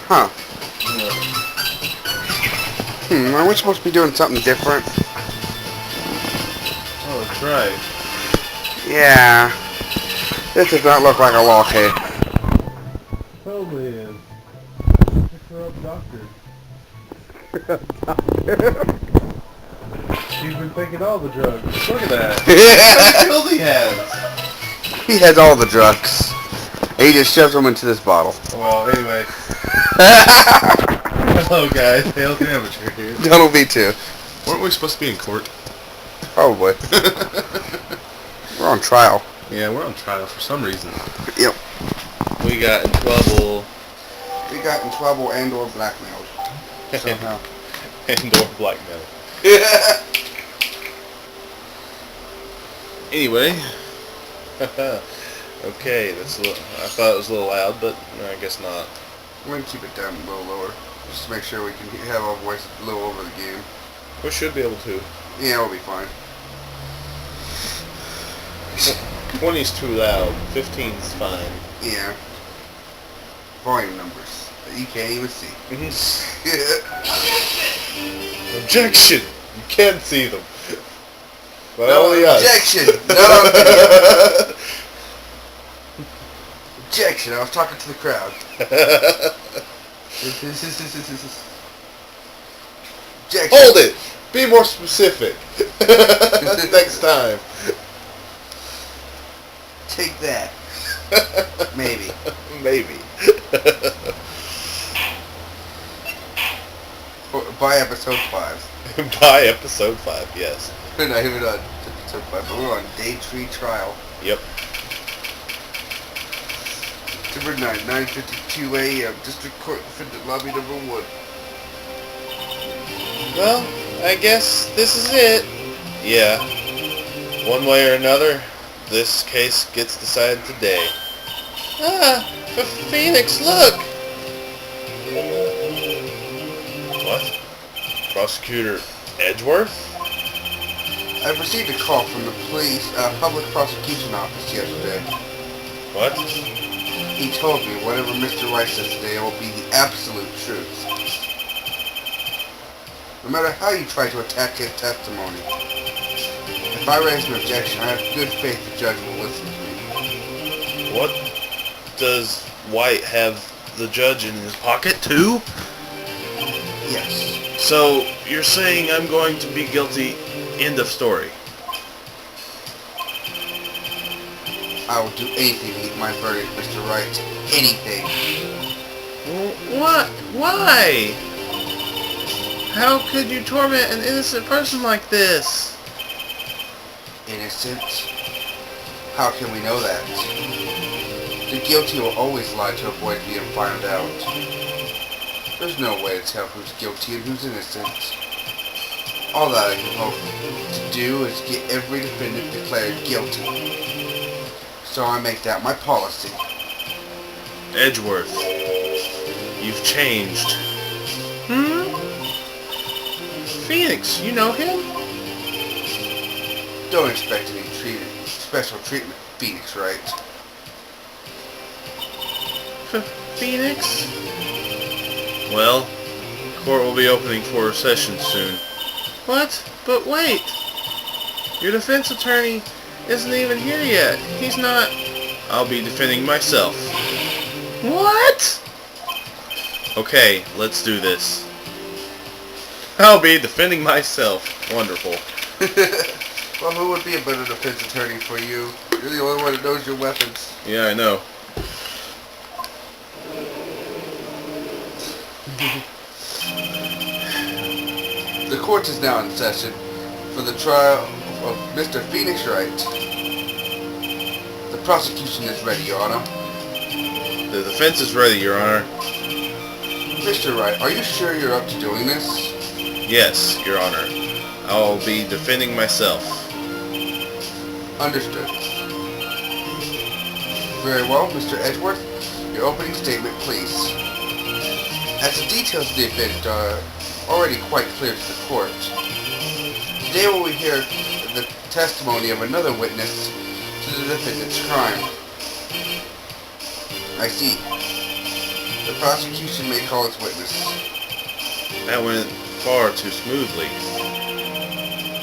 Huh. Yeah. Are we supposed to be doing something different? Oh, that's right. Yeah. This does not look like a law case. Totally is. Corrupt doctor. He's been taking all the drugs. Look at that. How many pills he has? He has all the drugs. And he just shoves them into this bottle. Well, anyway. Hello, guys. Halo3Ameture here. DonaldV2. Weren't we supposed to be in court? Probably. We're on trial. Yeah, we're on trial for some reason. Yep. We got in trouble. We got in trouble and or blackmailed. Somehow. And or blackmail. Anyway. Okay, that's a little, I thought it was a little loud, but no, I guess not. We're going to keep it down a little lower. Just to make sure we can have our voice a little over the game. We should be able to. Yeah, we'll be fine. 20's too loud. 15's fine. Yeah. Volume numbers that you can't even see. Objection! You can't see them. But No only us. objection! No objection! I was talking to the crowd. Objection! Hold it! Be more specific. Next time. Take that. Maybe. Maybe. By episode 5. By episode 5, yes. We're not even on episode 5, but we're on day 3 trial. Yep. September 9, 9:52 a.m. District Court Defendant Lobby number 1. Well, I guess this is it. Yeah. One way or another, this case gets decided today. Ah, Phoenix, look! What? Prosecutor Edgeworth? I've received a call from the police, public prosecution office yesterday. What? He told me whatever Mr. Wright says today will be the absolute truth. No matter how you try to attack his testimony. If I raise an objection, I have good faith the judge will listen to me. What? Does White have the judge in his pocket too? Yes. So, you're saying I'm going to be guilty, end of story. I will do anything to meet my verdict, Mr. Wright. Anything. What? Why? How could you torment an innocent person like this? Innocent? How can we know that? The guilty will always lie to avoid being found out. There's no way to tell who's guilty and who's innocent. All that I can hope to do is get every defendant declared guilty. So I make that my policy. Edgeworth, you've changed. Phoenix, you know him? Don't expect any special treatment, Phoenix, right? Phoenix? Well, court will be opening for session soon. What? But wait! Your defense attorney isn't even here yet. He's not... I'll be defending myself. What? Okay, let's do this. I'll be defending myself. Wonderful. Well, who would be a better defense attorney for you? You're the only one that knows your weapons. Yeah, I know. The court is now in session for the trial of Mr. Phoenix Wright. The prosecution is ready, Your Honor. The defense is ready, Your Honor. Mr. Wright, are you sure you're up to doing this? Yes, Your Honor. I'll be defending myself. Understood. Very well, Mr. Edgeworth. Your opening statement, please. As the details of the event are already quite clear to the court, today we will hear the testimony of another witness to the defendant's crime. I see. The prosecution may call its witness. That went far too smoothly.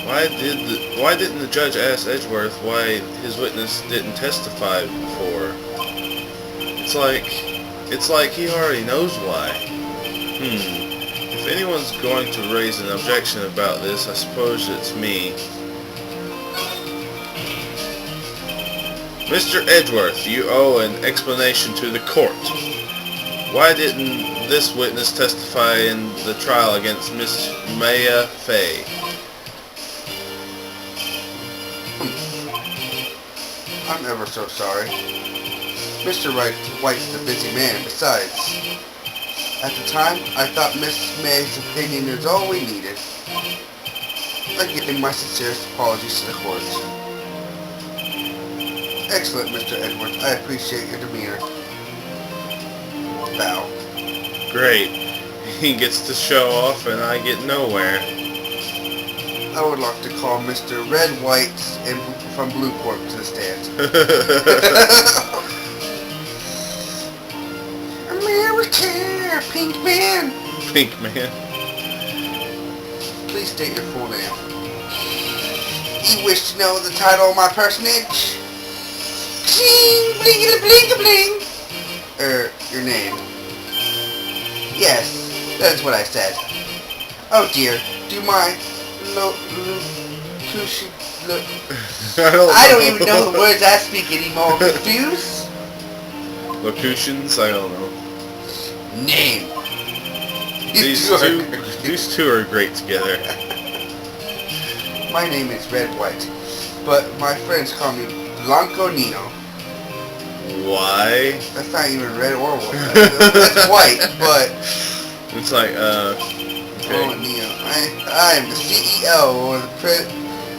Why didn't the judge ask Edgeworth why his witness didn't testify before? It's like he already knows why. If anyone's going to raise an objection about this, I suppose it's me. Mr. Edgeworth, you owe an explanation to the court. Why didn't this witness testify in the trial against Miss Maya Fay? I'm ever so sorry. Mr. White's the busy man. Besides, at the time, I thought Miss May's opinion is all we needed. I give my sincerest apologies to the court. Excellent, Mr. Edwards. I appreciate your demeanor. Bow. Great. He gets to show off and I get nowhere. I would like to call Mr. Red White and from Blueport to the stand. America, Pink Man. Pink Man. Please state your full name. You wish to know the title of my personage? Ching, bling, bling, bling. Your name. Yes, that's what I said. Oh dear, do my I don't even know the words I speak anymore. Confused? Locutions? I don't know. Name. These two are great together. My name is Red White, but my friends call me Blanco Nino. Why? That's not even red or white. That's white, but it's like oh Nino. I am the CEO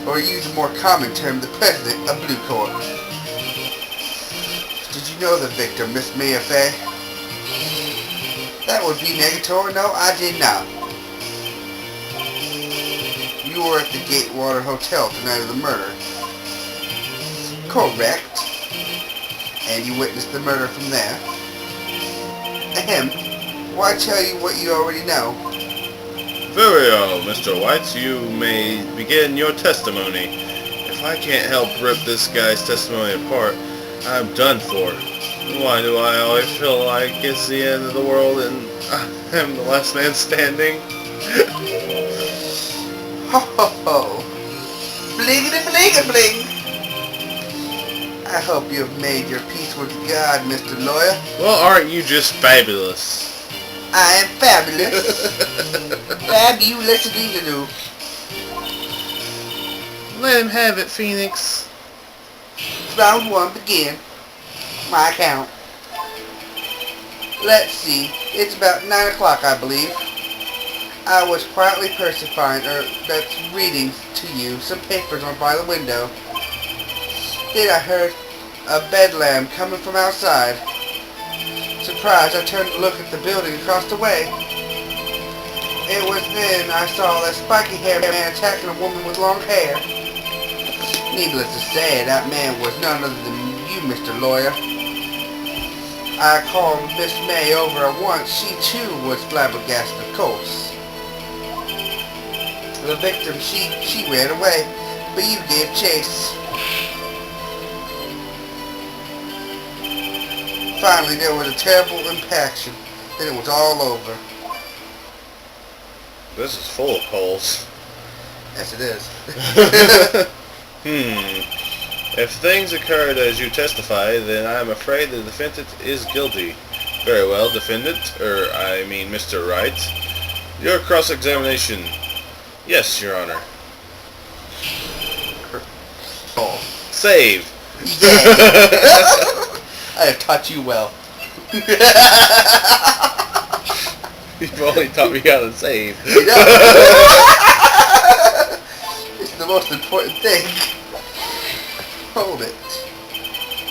or use a more common term, the president of Blue Corp. Did you know the victim, Miss Maya Fay? That would be negatory. No, I did not. You were at the Gatewater Hotel the night of the murder. Correct. And you witnessed the murder from there. Ahem. Why tell you what you already know? Very well, Mr. White. You may begin your testimony. If I can't help rip this guy's testimony apart, I'm done for. Why do I always feel like it's the end of the world and I'm the last man standing? Ho ho ho! Blingity bling bling! I hope you have made your peace with God, Mr. Lawyer. Well, aren't you just fabulous? I am fabulous. Fabulous do. Let him have it, Phoenix. Round 1, begin. My count. Let's see. It's about 9 o'clock, I believe. I was quietly reading to you some papers on by the window. Then I heard a bedlam coming from outside. Surprised, I turned to look at the building across the way. It was then I saw that spiky-haired man attacking a woman with long hair. Needless to say, that man was none other than you, Mr. Lawyer. I called Miss May over at once. She too was flabbergasted, of course. The victim, she ran away, but you gave chase. Finally, there was a terrible impaction. Then it was all over. This is full of holes. Yes, it is. If things occurred as you testify, then I am afraid the defendant is guilty. Very well, defendant, Mr. Wright. Your cross-examination. Yes, Your Honor. Oh. Save. Yeah. I have taught you well. You've only taught me how to save. It's the most important thing. Hold it.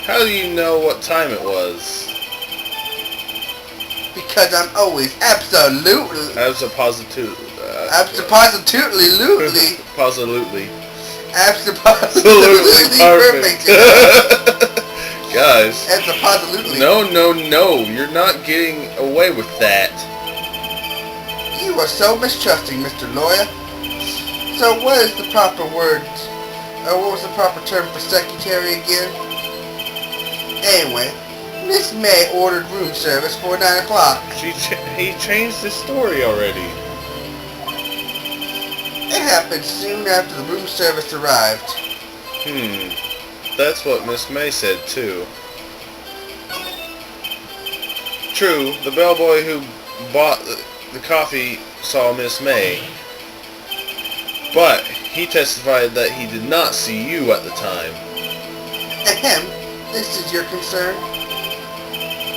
How do you know what time it was? Because I'm always absolutely Absolutely. perfect. Guys. Absolutely. No. You're not getting away with that. You are so mistrusting, Mr. Lawyer. So what is the proper word? What was the proper term for secretary again? Anyway, Miss May ordered room service for 9 o'clock. He changed his story already. It happened soon after the room service arrived. That's what Miss May said too. True, the bellboy who bought the coffee saw Miss May, but he testified that he did not see you at the time. Ahem, this is your concern?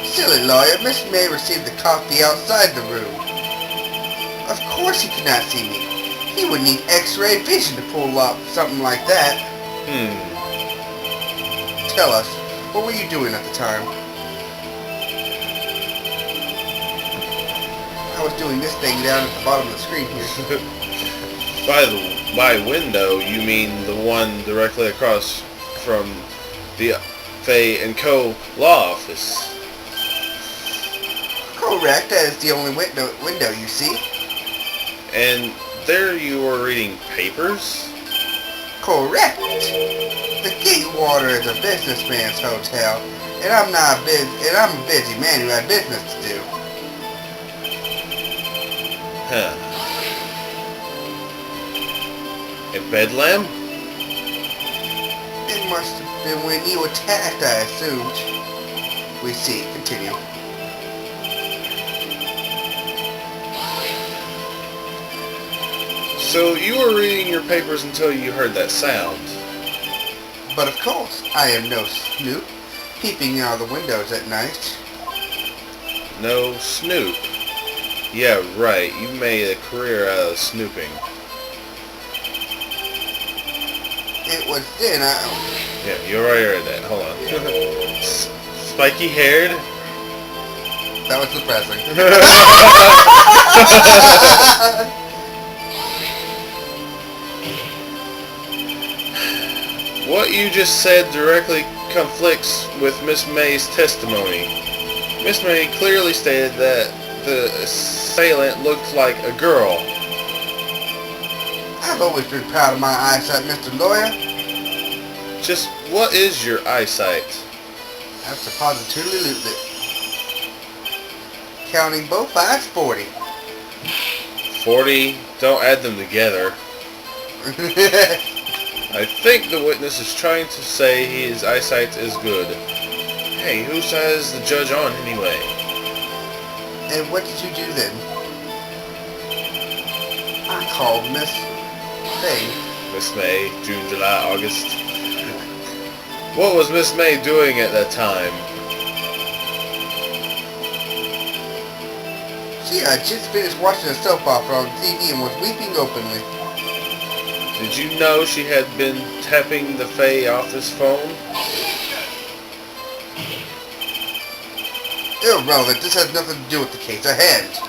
Silly lawyer, Miss May received the coffee outside the room. Of course he could not see me. He would need X-ray vision to pull up something like that. Tell us, what were you doing at the time? I was doing this thing down at the bottom of the screen here. By window, you mean the one directly across from the Fay & Co. law office. Correct, that is the only window you see. And there you were reading papers? Correct. The Gatewater is a businessman's hotel, and I'm a busy man who had business to do. Huh. In Bedlam? It must have been when you attacked, I assumed. We see. Continue. So you were reading your papers until you heard that sound. But of course, I am no snoop, peeping out of the windows at night. No snoop. Yeah, right. You made a career out of snooping. It was then Yeah, you already read that. Hold on. Spiky haired. That was depressing. What you just said directly conflicts with Miss May's testimony. Miss May clearly stated that the assailant looked like a girl. I've always been proud of my eyesight, Mr. Lawyer. Just what is your eyesight? That's a positively counting both eyes, 40. 40? Don't add them together. I think the witness is trying to say his eyesight is good. Hey, whose side is the judge on anyway? And what did you do then? I called Miss May, June, July, August. What was Miss May doing at that time? She had just finished watching a soap opera on TV and was weeping openly. Did you know she had been tapping the Fay office phone? Irrelevant. This has nothing to do with the case at hand.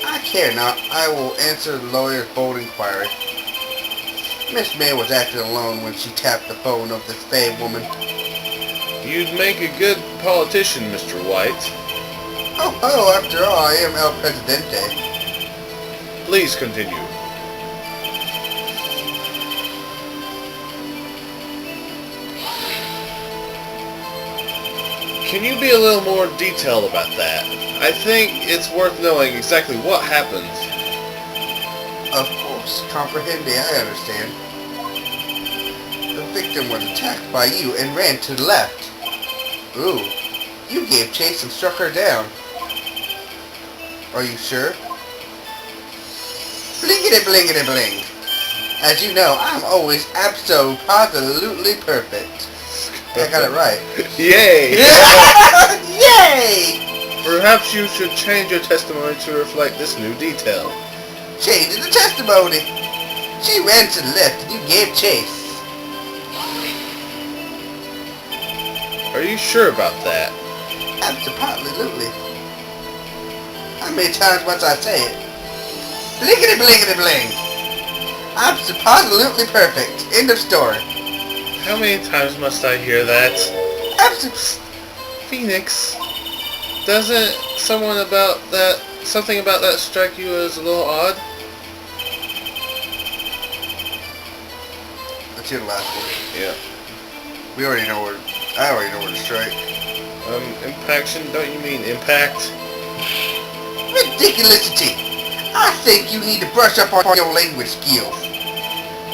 I care not. I will answer the lawyer's bold inquiry. Miss May was acting alone when she tapped the phone of this Fay woman. You'd make a good politician, Mr. White. Oh, after all, I am El Presidente. Please continue. Can you be a little more detailed about that? I think it's worth knowing exactly what happened. Of course, comprehende, I understand. The victim was attacked by you and ran to the left. Ooh, you gave chase and struck her down. Are you sure? Blinkety blinkety blink. As you know, I'm always absolutely perfect. I got it right. Yay! Yay! Perhaps you should change your testimony to reflect this new detail. Changing the testimony. She ran to the left and you gave chase. Are you sure about that? Absolutely. How many times must I say it? Blinkety blinkety blink. Absolutely perfect. End of story. How many times must I hear that? Absolutely. Phoenix. Doesn't something about that strike you as a little odd? That's your last one. Yeah. I already know where to strike. Impaction? Don't you mean impact? Ridiculousity! I think you need to brush up on your language skills.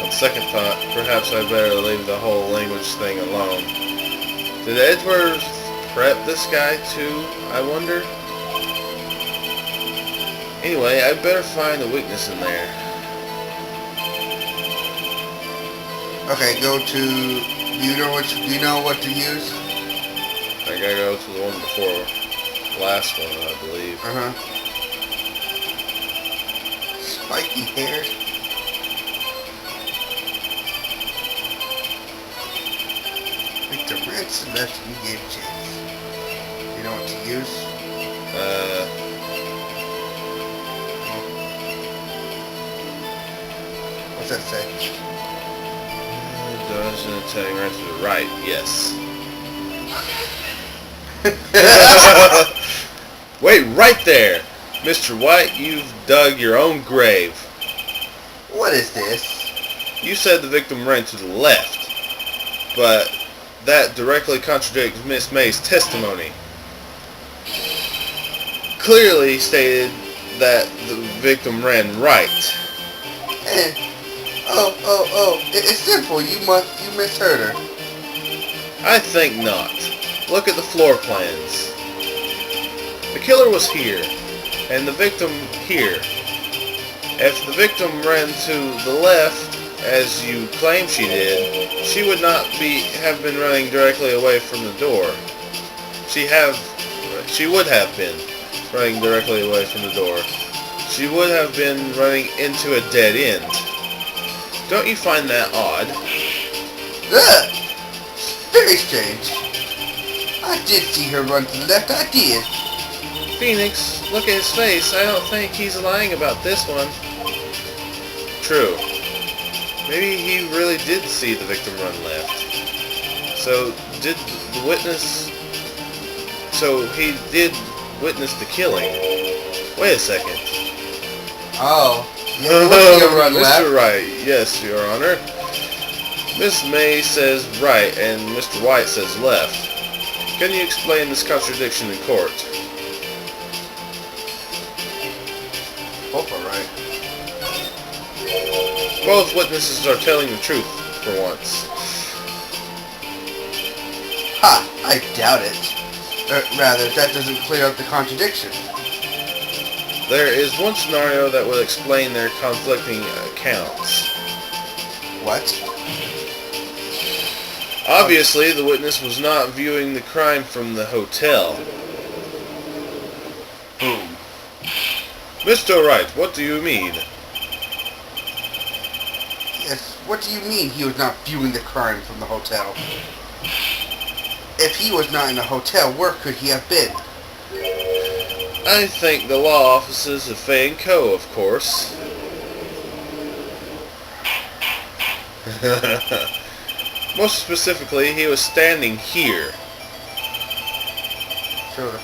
On second thought, perhaps I better leave the whole language thing alone. Did Edward prep this guy too, I wonder? Anyway, I better find a weakness in there. Okay, go to. Do you know what to use? I gotta go to the one before last one, I believe. Spiky hair. Victor Ransom left and you gave a chance. You know what to use? What's that say? Does an attack right to the right? Yes. Wait right there! Mr. White, you've dug your own grave. What is this? You said the victim ran to the left, but that directly contradicts Miss May's testimony. Clearly stated that the victim ran right. It's simple. You misheard her. I think not. Look at the floor plans. The killer was here, and the victim here. If the victim ran to the left, as you claim she did, she would not have been running directly away from the door. She would have been running directly away from the door. She would have been running into a dead end. Don't you find that odd? Ugh! Very strange. I did see her run to the left, I did. Phoenix, look at his face. I don't think he's lying about this one. True. Maybe he really did see the victim run left. So he did witness the killing. Wait a second. Oh. Yeah, run left. Mr. Wright, yes, Your Honor. Miss May says right and Mr. White says left. Can you explain this contradiction in court? Both are right. Both witnesses are telling the truth for once. Ha! I doubt it. Rather, that doesn't clear up the contradiction. There is one scenario that will explain their conflicting accounts. What? Obviously, the witness was not viewing the crime from the hotel. Boom. Mr. Wright, what do you mean? Yes, what do you mean he was not viewing the crime from the hotel? If he was not in the hotel, where could he have been? I think the law offices of Fay & Co., of course. Most specifically, he was standing here. Show the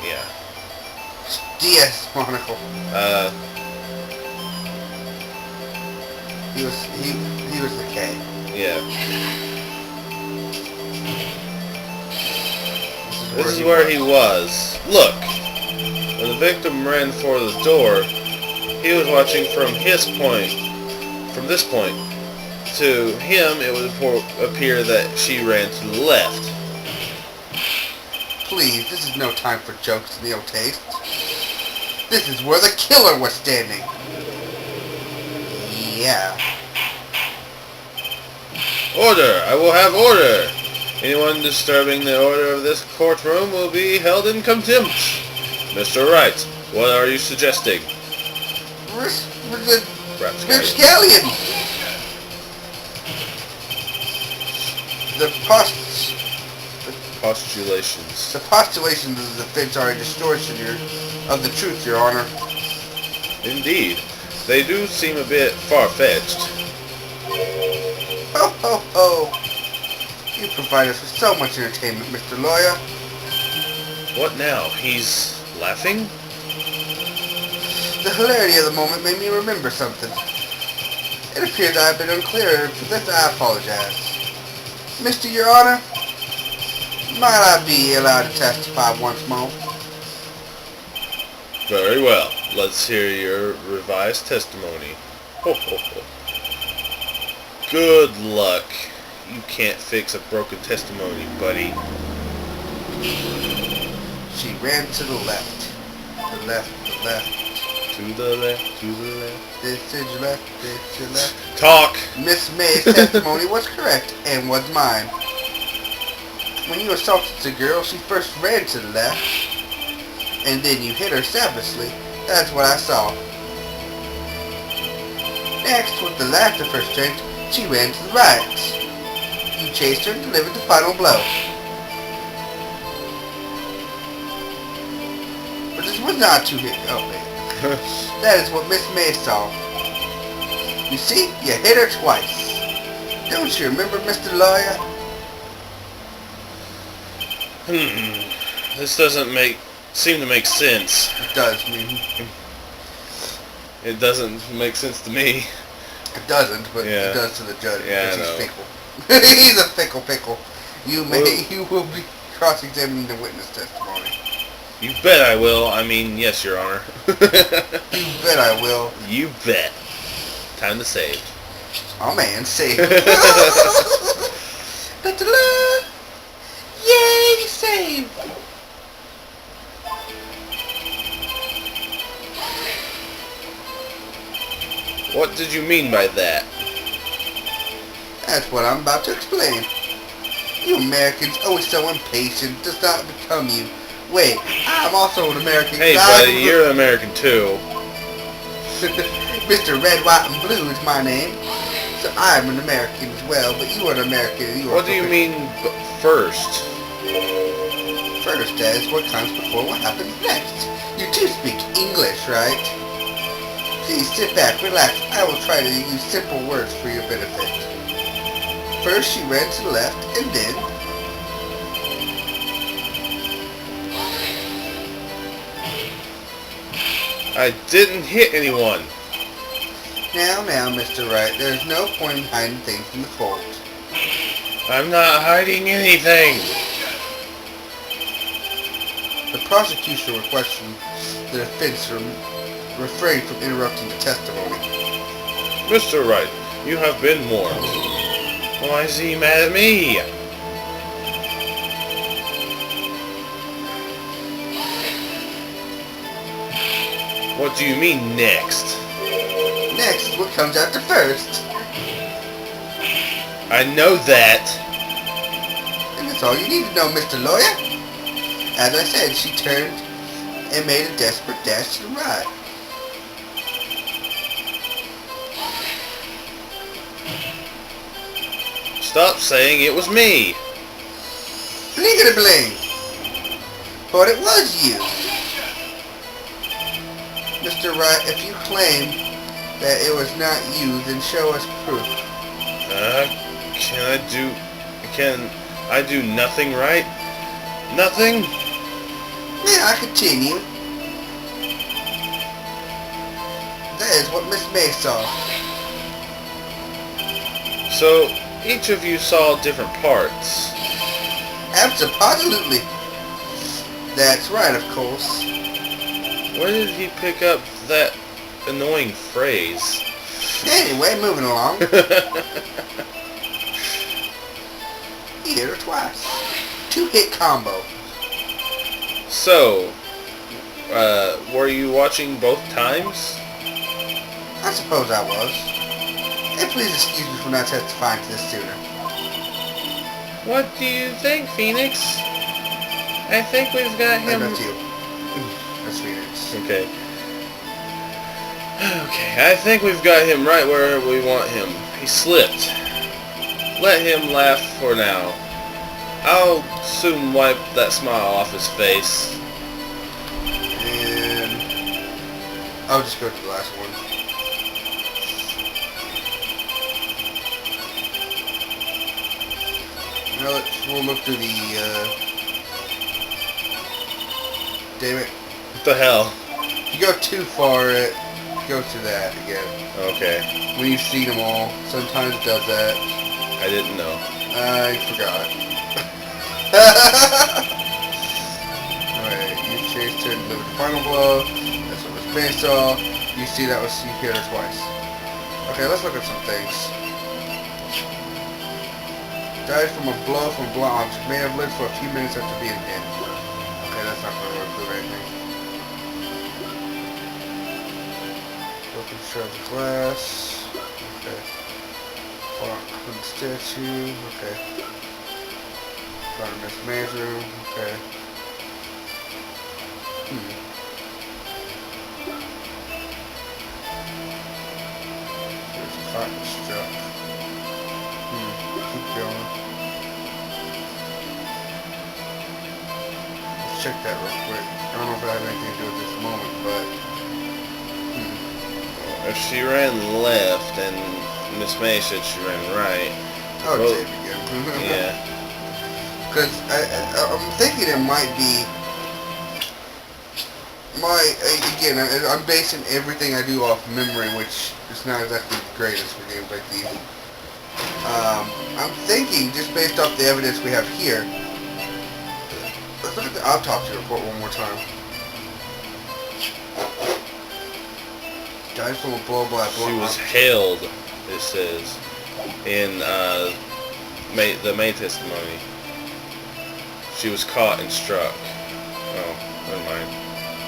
yeah. DS monocle. He was the K. Yeah. This is where he was. Look! When the victim ran for the door, he was watching from this point. To him, it would appear that she ran to the left. Please, this is no time for jokes and ill taste. This is where the killer was standing. Yeah. Order! I will have order! Anyone disturbing the order of this courtroom will be held in contempt. Mr. Wright, what are you suggesting? Rapscallion! The postulations. The postulations of the defense are a distortion of the truth, Your Honor. Indeed. They do seem a bit far-fetched. Ho ho ho! You provide us with so much entertainment, Mr. Lawyer. What now? He's laughing? The hilarity of the moment made me remember something. It appears I have been unclear. For this I apologize. Mr. Your Honor, might I be allowed to testify once more? Very well. Let's hear your revised testimony. Ho, ho, ho. Good luck. You can't fix a broken testimony, buddy. She ran to the left. The left, the left. To the left, to the left. This is your left, this is your left. Talk! Miss May's testimony was correct and was mine. When you assaulted the girl, she first ran to the left, and then you hit her savagely. That's what I saw. Next, with the last of her strength, she ran to the right. You chased her and delivered the final blow. But this was not two hit. Oh, wait. That is what Miss May saw. You see, you hit her twice. Don't you remember, Mr. Lawyer? This doesn't seem to make sense. It does, man. It doesn't make sense to me. It doesn't, but Yeah. it does to the judge Yeah, because I he's know. fickle. He's a fickle pickle. You will be cross-examining the witness testimony. You bet I will. I mean, yes, Your Honor. You bet I will. You bet. Time to save. Oh man, save. Da-da-da. Yay, save. What did you mean by that? That's what I'm about to explain. You Americans always so impatient. Does not become you. Wait, I'm also an American. Hey, buddy, you're an American too. Mr. Red, White, and Blue is my name. So I'm an American as well, but you are an American. What do you mean first? First is what comes before what happens next. You do speak English, right? Please sit back, relax. I will try to use simple words for your benefit. First, she ran to the left, and then... I didn't hit anyone. Now, Mr. Wright, there's no point in hiding things from the court. I'm not hiding anything. The prosecution requests the defense refrain from interrupting the testimony. Mr. Wright, you have been warned. Why is he mad at me? What do you mean, next? Next is what comes after first. I know that. And that's all you need to know, Mr. Lawyer. As I said, she turned and made a desperate dash to the right. Stop saying it was me. Bling-a-bling! But it was you. Mr. Wright, if you claim that it was not you, then show us proof. Can I do nothing right? Nothing? May I continue? That is what Miss May saw. So, each of you saw different parts. Absolutely. That's right, of course. Where did he pick up that annoying phrase? Anyway, moving along. He hit her twice. 2-hit combo. So, were you watching both times? I suppose I was. And please excuse me for not testifying to this sooner. What do you think, Phoenix? I think we've got him... That's you. That's Phoenix. Okay. Okay, I think we've got him right where we want him. He slipped. Let him laugh for now. I'll soon wipe that smile off his face. And I'll just go to the last one. Now we'll look through the damn it. What the hell? If you go too far, it goes to that again. Okay. When you've seen them all, sometimes it does that. I didn't know. I forgot. Alright, you chase to deliver the final blow. That's what it was based off. You see that was you hit her twice. Okay, let's look at some things. Died from a blow from a blunt object. May have lived for a few minutes after being hit. Okay, that's not going to include anything. Broken shards of glass. Okay. From the statue. Okay. Found a missed maze room. Okay. There's a cotton struck. Keep going. Let's check that real quick. I don't know if it has anything to do with this moment, but... If she ran left and Miss May said she ran right. Oh, Well, Jake again. yeah. Because I'm thinking it might be... Again, I'm basing everything I do off memory, which is not exactly the greatest for games like these. I'm thinking, just based off the evidence we have here, let's look at the autopsy report one more time. Died from a blow by a She was held, it says, in the main testimony. She was caught and struck. Oh, never mind.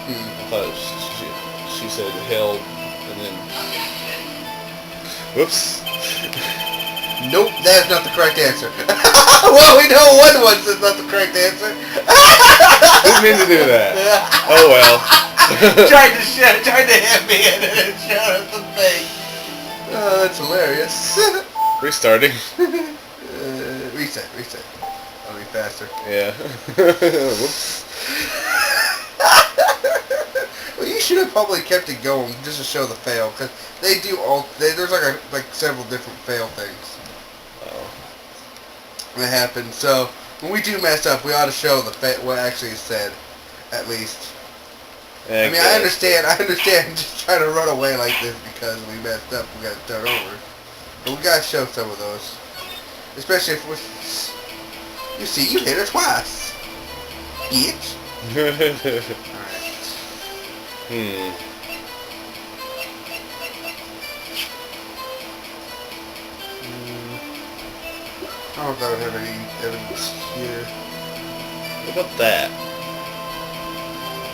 I thought she said held, and then... Whoops. Nope, that is not the correct answer. Well, we know one is not the correct answer. Didn't mean to do that. Oh well. tried to hit me and then it showed us the thing. Oh, that's hilarious. Restarting. Reset. That'll be faster. Yeah. Whoops. Well, you should have probably kept it going just to show the fail, because they do all. There's like several different fail things that happen. So when we do mess up, we ought to show what actually is said, at least. Yeah, I mean, I understand just trying to run away like this because we messed up, we got to start over. But we got to show some of those. Especially if we're... You see, you hit her twice. Bitch. Alright. I don't know if that would have any evidence here. What about that?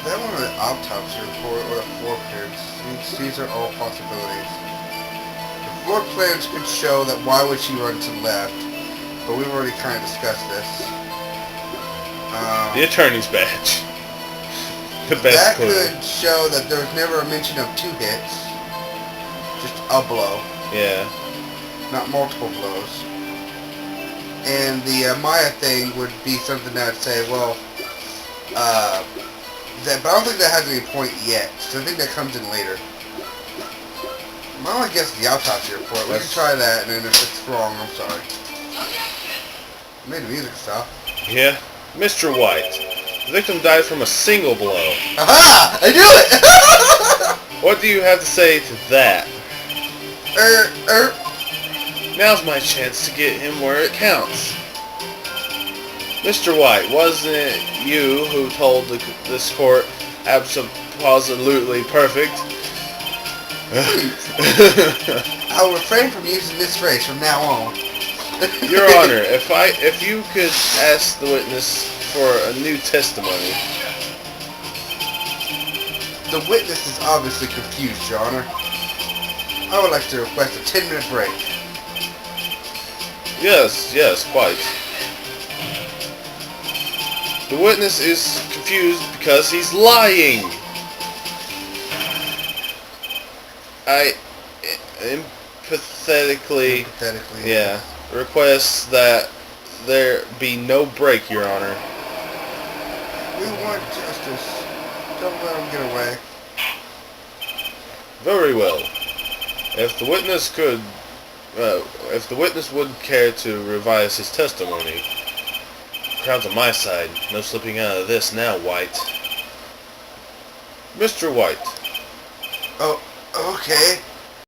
That one or the autopsy report or the floor plans. These are all possibilities. The floor plans could show that why would she run to the left, but we've already kind of discussed this. The attorney's badge. The best that clue. could show that there was never a mention of 2 hits, just a blow. Yeah. Not multiple blows. And the Maya thing would be something that would say, well, but I don't think that has any point yet, so I think that comes in later. My only guess is the autopsy report. We can try that, and then if it's wrong, I'm sorry. Made the music stop. Yeah. Mr. White. The victim died from a single blow. Aha! I knew it! What do you have to say to that? Now's my chance to get him where it counts. Mr. White, wasn't it you who told this court absolutely perfect? I'll refrain from using this phrase from now on. Your Honor, if you could ask the witness for a new testimony. The witness is obviously confused, Your Honor. I would like to request a 10-minute break. Yes, quite. The witness is confused because he's lying. I empathetically, yeah, request that there be no break, Your Honor. We want justice. Don't let him get away. Very well. If the witness would care to revise his testimony, the crowd's on my side. No slipping out of this now, White. Mr. White. Oh, okay.